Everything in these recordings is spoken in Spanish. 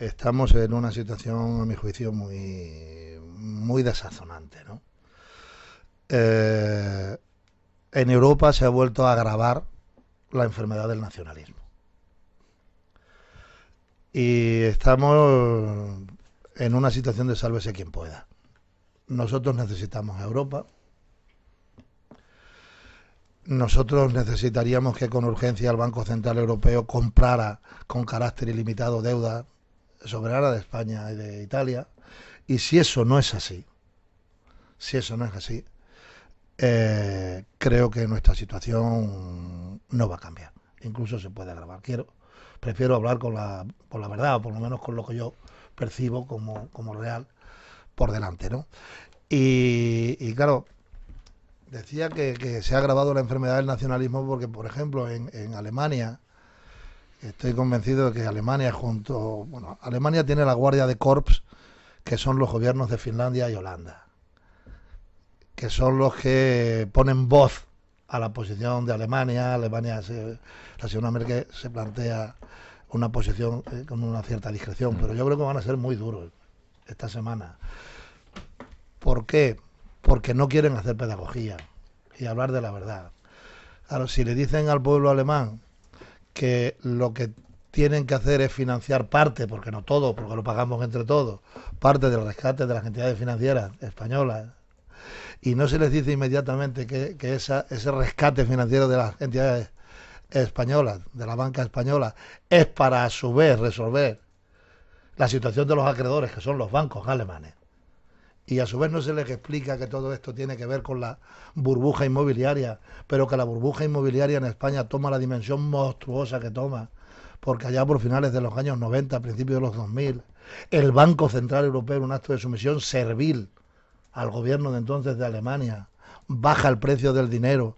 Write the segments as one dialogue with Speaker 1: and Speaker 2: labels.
Speaker 1: estamos en una situación, a mi juicio, muy desazonante, ¿no? Eh, en Europa se ha vuelto a agravar la enfermedad del nacionalismo. Y estamos en una situación de sálvese quien pueda. Nosotros necesitamos a Europa. Nosotros necesitaríamos que con urgencia el Banco Central Europeo comprara con carácter ilimitado deuda soberana de España y de Italia. Y si eso no es así, si eso no es así, creo que nuestra situación no va a cambiar. Incluso se puede agravar. Prefiero hablar con la verdad, o por lo menos con lo que yo percibo como real por delante, ¿no? Y claro, decía que se ha agravado la enfermedad del nacionalismo porque, por ejemplo, en Alemania, estoy convencido de que Alemania bueno, Alemania tiene la Guardia de Corps, que son los gobiernos de Finlandia y Holanda, que son los que ponen voz a la posición de Alemania. La señora Merkel se plantea una posición con una cierta discreción, pero yo creo que van a ser muy duros esta semana. ¿Por qué? Porque no quieren hacer pedagogía y hablar de la verdad. Claro, si le dicen al pueblo alemán que lo que tienen que hacer es financiar parte, porque no todo, porque lo pagamos entre todos, parte del rescate de las entidades financieras españolas, y no se les dice inmediatamente que ese rescate financiero de las entidades españolas, de la banca española, es para a su vez resolver la situación de los acreedores, que son los bancos alemanes, y a su vez no se les explica que todo esto tiene que ver con la burbuja inmobiliaria, pero que la burbuja inmobiliaria en España toma la dimensión monstruosa que toma, porque allá por finales de los años 90, principios de los 2000, el Banco Central Europeo, en un acto de sumisión servil al gobierno de entonces de Alemania, baja el precio del dinero,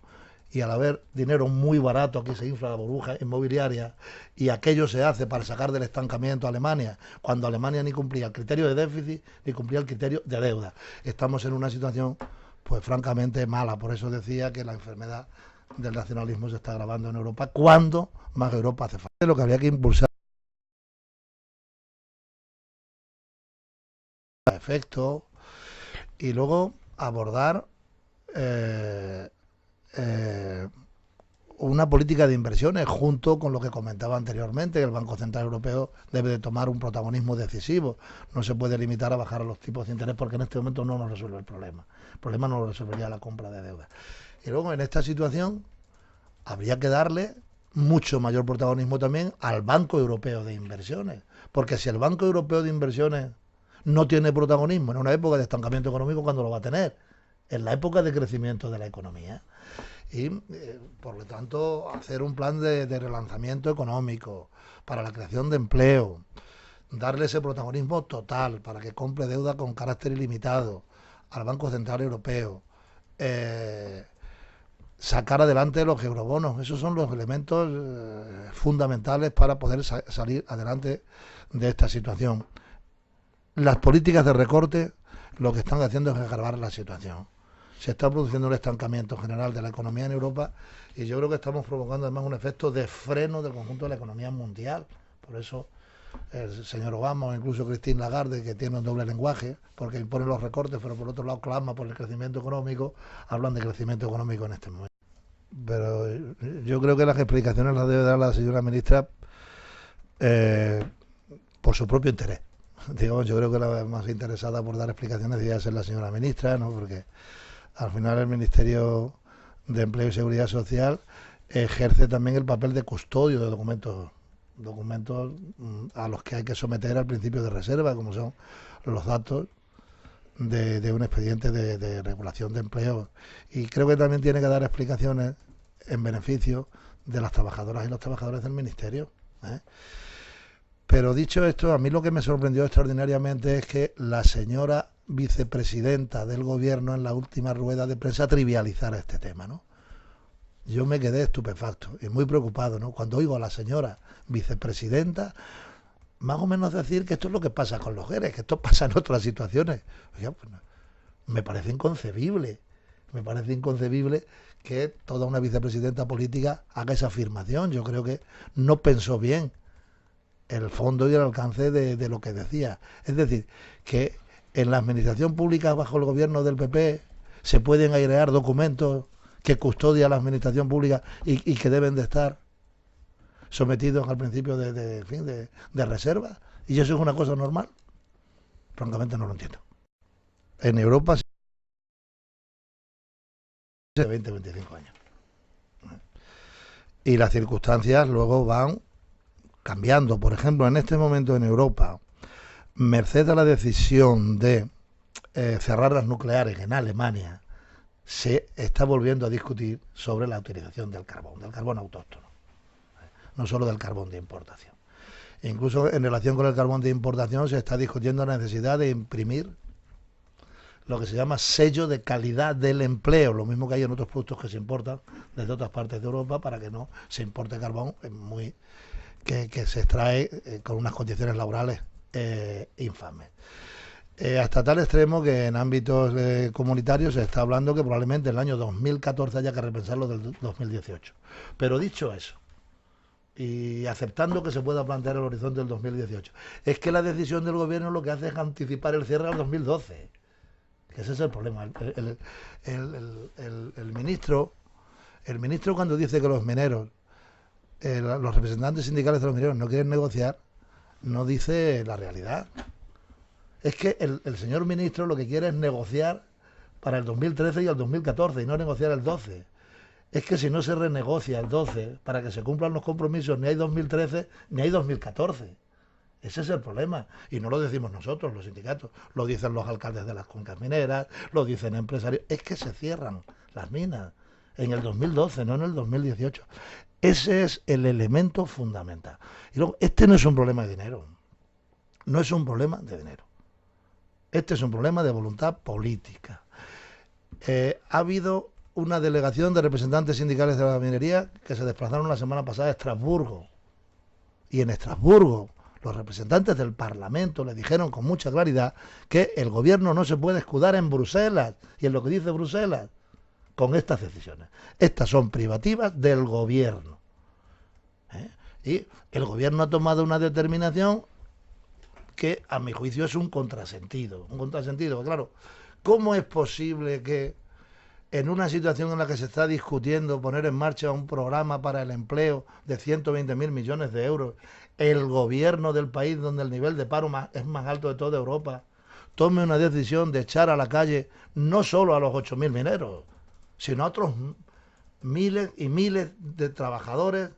Speaker 1: y al haber dinero muy barato aquí se infla la burbuja inmobiliaria, y aquello se hace para sacar del estancamiento a Alemania, cuando Alemania ni cumplía el criterio de déficit ni cumplía el criterio de deuda. Estamos en una situación pues francamente mala. Por eso decía que la enfermedad del nacionalismo se está agravando en Europa, cuando más Europa hace falta. Lo que habría que impulsar efectos y luego abordar eh, eh, una política de inversiones junto con lo que comentaba anteriormente, que el Banco Central Europeo debe de tomar un protagonismo decisivo. No se puede limitar a bajar a los tipos de interés, porque en este momento no nos resuelve el problema. El problema no lo resolvería la compra de deuda. Y luego en esta situación habría que darle mucho mayor protagonismo también al Banco Europeo de Inversiones, porque si el Banco Europeo de Inversiones no tiene protagonismo en una época de estancamiento económico, ¿cuándo lo va a tener? En la época de crecimiento de la economía. Y por lo tanto hacer un plan de relanzamiento económico para la creación de empleo, darle ese protagonismo total para que compre deuda con carácter ilimitado al Banco Central Europeo, eh, sacar adelante los eurobonos. Esos son los elementos fundamentales para poder salir adelante de esta situación. Las políticas de recorte lo que están haciendo es agravar la situación. Se está produciendo un estancamiento general de la economía en Europa, y yo creo que estamos provocando además un efecto de freno del conjunto de la economía mundial. Por eso el señor Obama o incluso Christine Lagarde, que tiene un doble lenguaje, porque impone los recortes, pero por otro lado clama por el crecimiento económico, hablan de crecimiento económico en este momento. Pero yo creo que las explicaciones las debe dar la señora ministra eh, por su propio interés. Digamos, yo creo que la más interesada por dar explicaciones debía ser la señora ministra, ¿no? Porque al final el Ministerio de Empleo y Seguridad Social ejerce también el papel de custodio de documentos a los que hay que someter al principio de reserva, como son los datos de un expediente de regulación de empleo. Y creo que también tiene que dar explicaciones en beneficio de las trabajadoras y los trabajadores del Ministerio, ¿eh? Pero dicho esto, a mí lo que me sorprendió extraordinariamente es que la señora vicepresidenta del gobierno en la última rueda de prensa trivializara este tema, ¿no? Yo me quedé estupefacto y muy preocupado, ¿no? Cuando oigo a la señora vicepresidenta más o menos decir que esto es lo que pasa con los GERES, que esto pasa en otras situaciones. Oiga, pues me parece inconcebible, me parece inconcebible que toda una vicepresidenta política haga esa afirmación. Yo creo que no pensó bien el fondo y el alcance de lo que decía. Es decir, que en la administración pública bajo el gobierno del PP se pueden airear documentos que custodia la administración pública y que deben de estar sometidos al principio de reserva. ¿Y eso es una cosa normal? Francamente no lo entiendo. En Europa hace 20, 25 años. Y las circunstancias luego van cambiando. Por ejemplo, en este momento en Europa, merced a la decisión de cerrar las nucleares en Alemania, se está volviendo a discutir sobre la utilización del carbón autóctono, no solo del carbón de importación. Incluso en relación con el carbón de importación se está discutiendo la necesidad de imprimir lo que se llama sello de calidad del empleo, lo mismo que hay en otros productos que se importan desde otras partes de Europa, para que no se importe carbón que se extrae con unas condiciones laborales infames. Hasta tal extremo que en ámbitos comunitarios se está hablando que probablemente el año 2014 haya que repensarlo del 2018. Pero dicho eso, y aceptando que se pueda plantear el horizonte del 2018, es que la decisión del gobierno lo que hace es anticipar el cierre al 2012. Que ese es el problema. El ministro cuando dice que los mineros, los representantes sindicales de los mineros no quieren negociar, no dice la realidad. Es que el señor ministro lo que quiere es negociar para el 2013 y el 2014 y no negociar el 12. Es que si no se renegocia el 12 para que se cumplan los compromisos, ni hay 2013 ni hay 2014. Ese es el problema. Y no lo decimos nosotros, los sindicatos. Lo dicen los alcaldes de las cuencas mineras, lo dicen empresarios. Es que se cierran las minas en el 2012, no en el 2018. Ese es el elemento fundamental. Y luego, este no es un problema de dinero. No es un problema de dinero. Este es un problema de voluntad política. Ha habido una delegación de representantes sindicales de la minería que se desplazaron la semana pasada a Estrasburgo. Y en Estrasburgo los representantes del Parlamento le dijeron con mucha claridad que el gobierno no se puede escudar en Bruselas y en lo que dice Bruselas con estas decisiones. Estas son privativas del gobierno. Y el gobierno ha tomado una determinación que a mi juicio es un contrasentido. Un contrasentido, claro, ¿cómo es posible que en una situación en la que se está discutiendo poner en marcha un programa para el empleo de 120.000 millones de euros, el gobierno del país donde el nivel de paro es más alto de toda Europa, tome una decisión de echar a la calle no solo a los 8.000 mineros, sino a otros miles y miles de trabajadores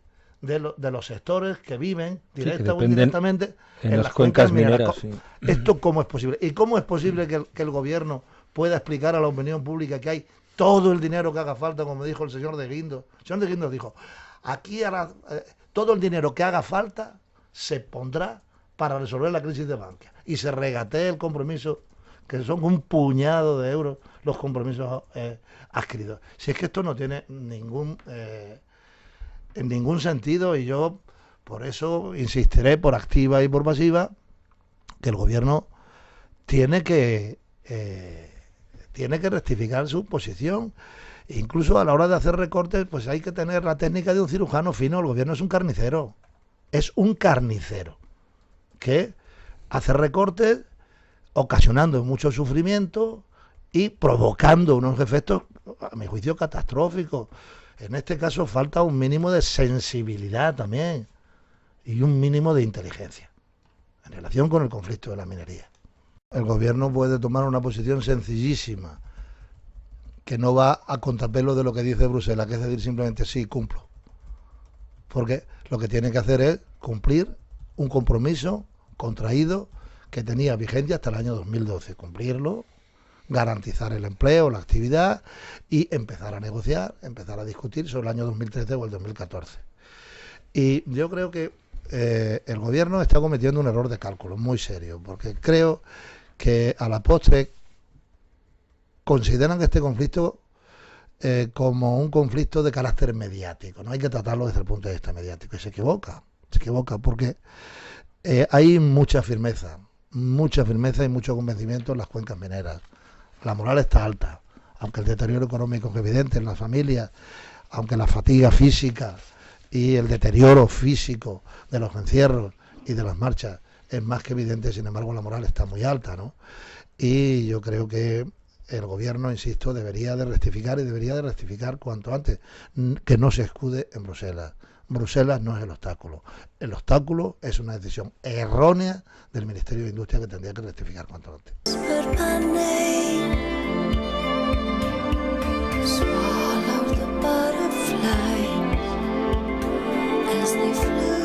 Speaker 1: de los sectores que viven directa o indirectamente en las cuencas mineras? Sí. ¿Esto cómo es posible? ¿Y cómo es posible que el gobierno pueda explicar a la opinión pública que hay todo el dinero que haga falta, como dijo el señor de Guindos? El señor de Guindos dijo, aquí todo el dinero que haga falta se pondrá para resolver la crisis de Bankia. Y se regatea el compromiso, que son un puñado de euros los compromisos adquiridos. Si es que esto no tiene ningún sentido, y yo por eso insistiré por activa y por pasiva que el gobierno tiene que rectificar su posición. Incluso a la hora de hacer recortes, pues hay que tener la técnica de un cirujano fino. El gobierno es un carnicero que hace recortes ocasionando mucho sufrimiento y provocando unos efectos, a mi juicio, catastróficos. En este caso falta un mínimo de sensibilidad también y un mínimo de inteligencia en relación con el conflicto de la minería. El gobierno puede tomar una posición sencillísima, que no va a contrapelo de lo que dice Bruselas, que es decir simplemente sí, cumplo. Porque lo que tiene que hacer es cumplir un compromiso contraído que tenía vigencia hasta el año 2012, cumplirlo, garantizar el empleo, la actividad y empezar a negociar, empezar a discutir sobre el año 2013 o el 2014. Y yo creo que el gobierno está cometiendo un error de cálculo muy serio, porque creo que a la postre consideran este conflicto como un conflicto de carácter mediático. No hay que tratarlo desde el punto de vista mediático. Y se equivoca porque hay mucha firmeza y mucho convencimiento en las cuencas mineras. La moral está alta, aunque el deterioro económico es evidente en las familias, aunque la fatiga física y el deterioro físico de los encierros y de las marchas es más que evidente, sin embargo la moral está muy alta, ¿no? Y yo creo que el gobierno, insisto, debería de rectificar y debería de rectificar cuanto antes, que no se escude en Bruselas. Bruselas no es el obstáculo es una decisión errónea del Ministerio de Industria que tendría que rectificar cuanto antes. Swallow the butterfly as they flew.